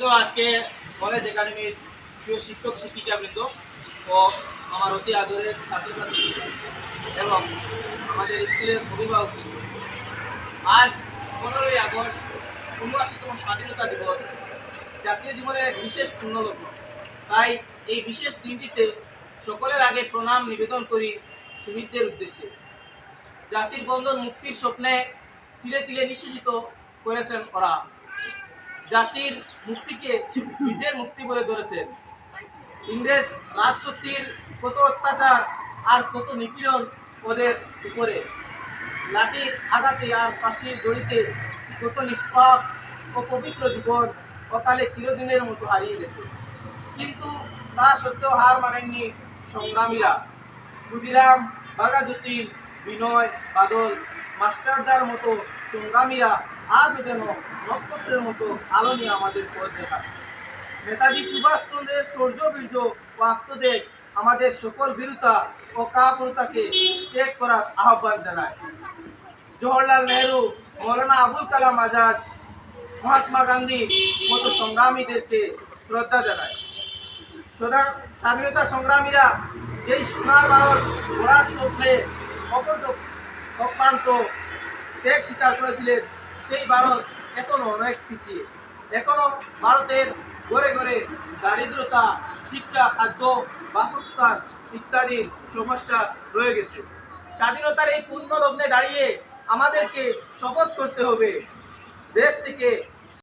সম্মানিত আজকে কলেজ একাডেমির প্রিয় শিক্ষক শিক্ষিকাবৃন্দ ও আমার অতি আদরের ছাত্রছাত্রী এবং আমাদের স্কুলের অভিভাবক, আজ 15ই আগস্ট ৭৯তম স্বাধীনতা দিবস, জাতীয় জীবনের এক বিশেষ পূর্ণলগ্ন। তাই এই বিশেষ দিনটিতে সকলের আগে প্রণাম নিবেদন করি শহীদদের উদ্দেশ্যে। জাতির বন্ধন মুক্তির স্বপ্নে তিলে তিলে নিঃশেষিত করেছেন ওরা। জাতির মুক্তিকে নিজের মুক্তি বলে ধরেছেন। ইংরেজ রাজশক্তির কত অত্যাচার আর কত নিপীড়ন ওদের উপরে, লাঠির আঘাতে আর ফাঁসির দড়িতে কত নিষ্পাপ ও পবিত্র জীবন অকালে চিরদিনের মতো হারিয়ে গেছে। কিন্তু তা সত্ত্বেও হার মানেননি সংগ্রামীরা। ক্ষুদিরাম, বাঘাযতীন, বিনয়, বাদল, মাস্টারদার মতো সংগ্রামীরা আজও যেন নক্ষত্রের মতো আলো নিয়ে আমাদের পথ দেখায়। নেতাজি সুভাষচন্দ্রের শৌর্য, বীর্য ও আত্মত্যাগ আমাদের সকল বীরতা ও কাপুরুষতাকে ত্যাগ করার আহ্বান জানায়। জওহরলাল নেহরু, মৌলানা আবুল কালাম আজাদ, মহাত্মা গান্ধীর মতো সংগ্রামীদেরকে শ্রদ্ধা জানায়। স্বাধীনতা সংগ্রামীরা যেই সোনার ভারত গড়ার স্বপ্নে অক্লান্ত ত্যাগ স্বীকার করেছিলেন, সেই ভারত এখনো অনেক পিছিয়ে। এখনো ভারতের ঘরে ঘরে দারিদ্রতা, শিক্ষা, খাদ্য, বাসস্থান ইত্যাদির সমস্যা রয়ে গেছে। স্বাধীনতার এই পূর্ণ লগ্নে দাঁড়িয়ে আমাদেরকে শপথ করতে হবে, দেশ থেকে